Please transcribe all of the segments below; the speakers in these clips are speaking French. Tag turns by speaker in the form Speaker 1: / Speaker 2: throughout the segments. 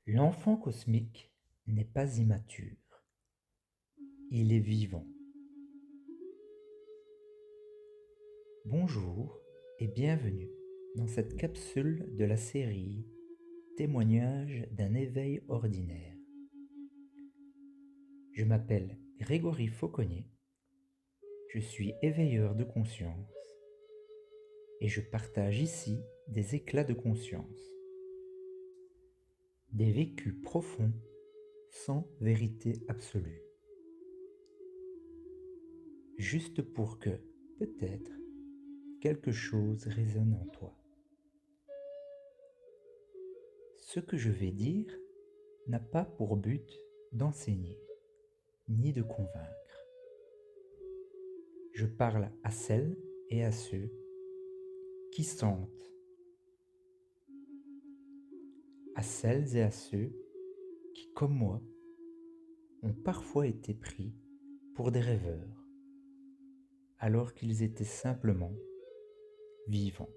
Speaker 1: L'enfant cosmique n'est pas immature, il est vivant. Bonjour et bienvenue dans cette capsule de la série Témoignages d'un éveil ordinaire. Je m'appelle Grégory Fauconnier, je suis éveilleur de conscience et je partage ici des éclats de conscience, des vécus profonds sans vérité absolue. Juste pour que, peut-être, quelque chose résonne en toi. Ce que je vais dire n'a pas pour but d'enseigner, ni de convaincre. Je parle à celles et à ceux qui sentent, à celles et à ceux qui, comme moi, ont parfois été pris pour des rêveurs, alors qu'ils étaient simplement vivants.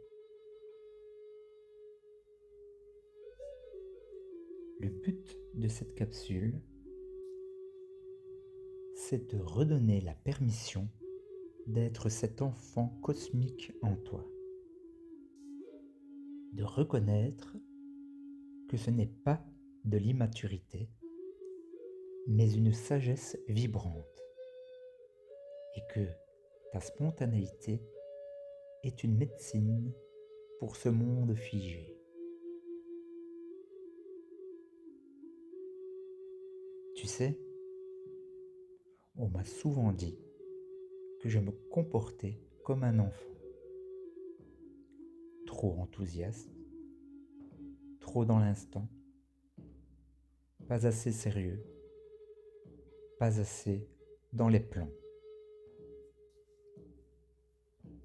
Speaker 1: Le but de cette capsule, c'est de redonner la permission d'être cet enfant cosmique en toi, de reconnaître que ce n'est pas de l'immaturité, mais une sagesse vibrante, et que ta spontanéité est une médecine pour ce monde figé. Tu sais, on m'a souvent dit que je me comportais comme un enfant, trop enthousiaste, trop dans l'instant, pas assez sérieux, pas assez dans les plans.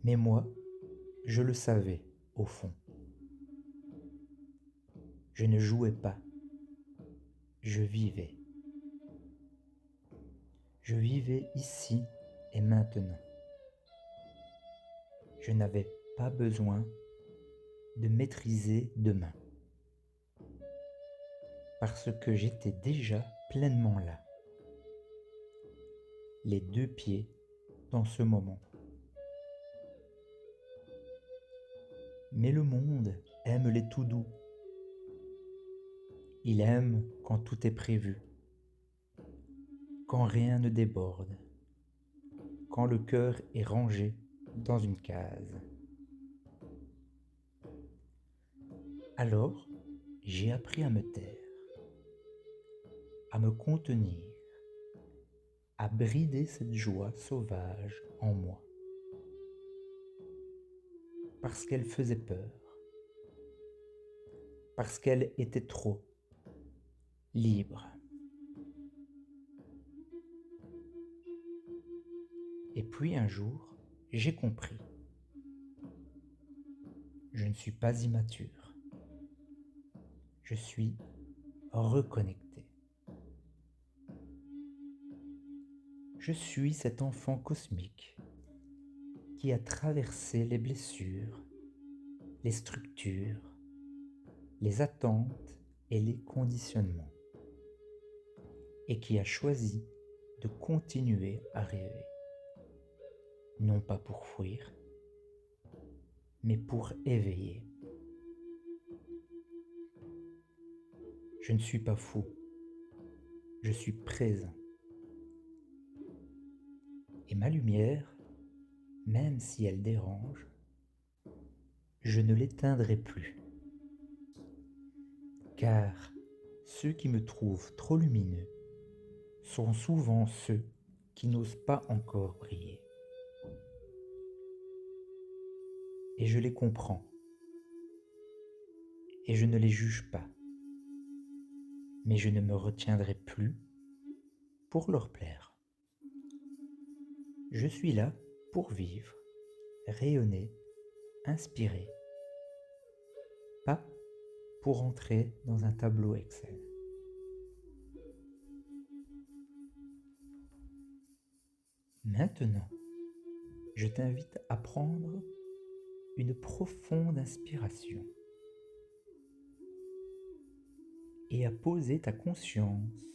Speaker 1: Mais moi, je le savais au fond. Je ne jouais pas, je vivais. Je vivais ici et maintenant. Je n'avais pas besoin de maîtriser demain, parce que j'étais déjà pleinement là, les deux pieds dans ce moment. Mais le monde aime les tout doux. Il aime quand tout est prévu, quand rien ne déborde, quand le cœur est rangé dans une case. Alors, j'ai appris à me taire, à me contenir, à brider cette joie sauvage en moi, parce qu'elle faisait peur, parce qu'elle était trop libre. Et puis un jour, j'ai compris. Je ne suis pas immature. Je suis reconnecté. Je suis cet enfant cosmique qui a traversé les blessures, les structures, les attentes et les conditionnements, et qui a choisi de continuer à rêver, non pas pour fuir, mais pour éveiller. Je ne suis pas fou, je suis présent. Et ma lumière, même si elle dérange, je ne l'éteindrai plus. Car ceux qui me trouvent trop lumineux sont souvent ceux qui n'osent pas encore briller. Et je les comprends. Et je ne les juge pas. Mais je ne me retiendrai plus pour leur plaire. Je suis là pour vivre, rayonner, inspirer, pas pour entrer dans un tableau Excel. Maintenant, je t'invite à prendre une profonde inspiration et à poser ta conscience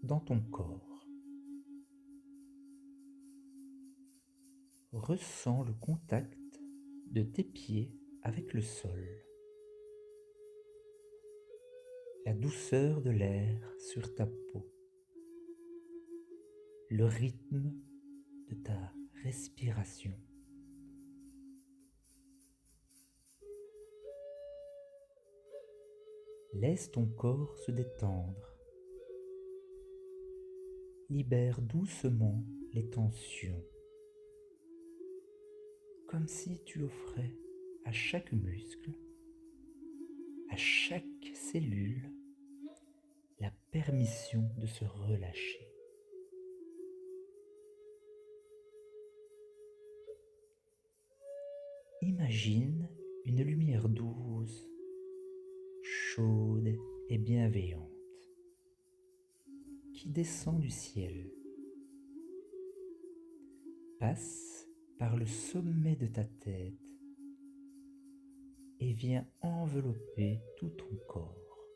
Speaker 1: dans ton corps. Ressens le contact de tes pieds avec le sol, la douceur de l'air sur ta peau, le rythme de ta respiration. Laisse ton corps se détendre. Libère doucement les tensions, comme si tu offrais à chaque muscle, à chaque cellule, la permission de se relâcher. Imagine une lumière douce, chaude et bienveillante qui descend du ciel, passe par le sommet de ta tête et vient envelopper tout ton corps.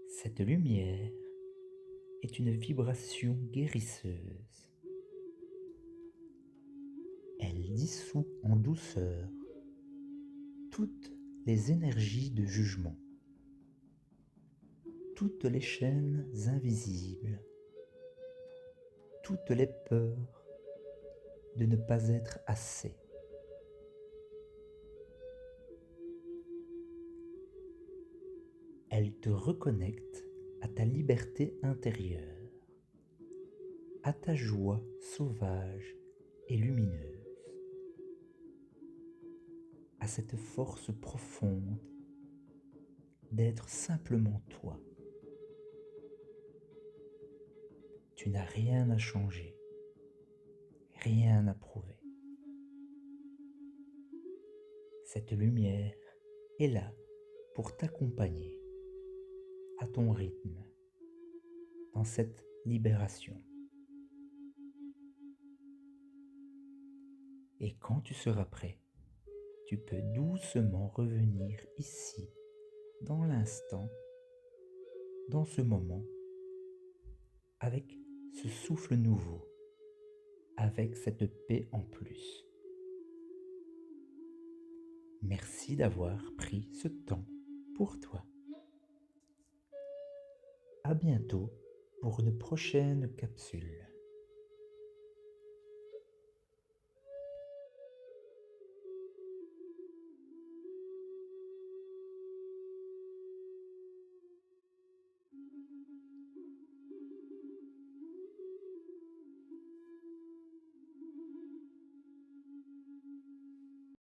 Speaker 1: Cette lumière est une vibration guérisseuse. Elle dissout en douceur toutes les énergies de jugement, toutes les chaînes invisibles, toutes les peurs de ne pas être assez. Elle te reconnecte à ta liberté intérieure, à ta joie sauvage et lumineuse, à cette force profonde d'être simplement toi. Tu n'as rien à changer, rien à prouver. Cette lumière est là pour t'accompagner à ton rythme dans cette libération. Et quand tu seras prêt, tu peux doucement revenir ici, dans l'instant, dans ce moment, avec ce souffle nouveau, avec cette paix en plus. Merci d'avoir pris ce temps pour toi. À bientôt pour une prochaine capsule.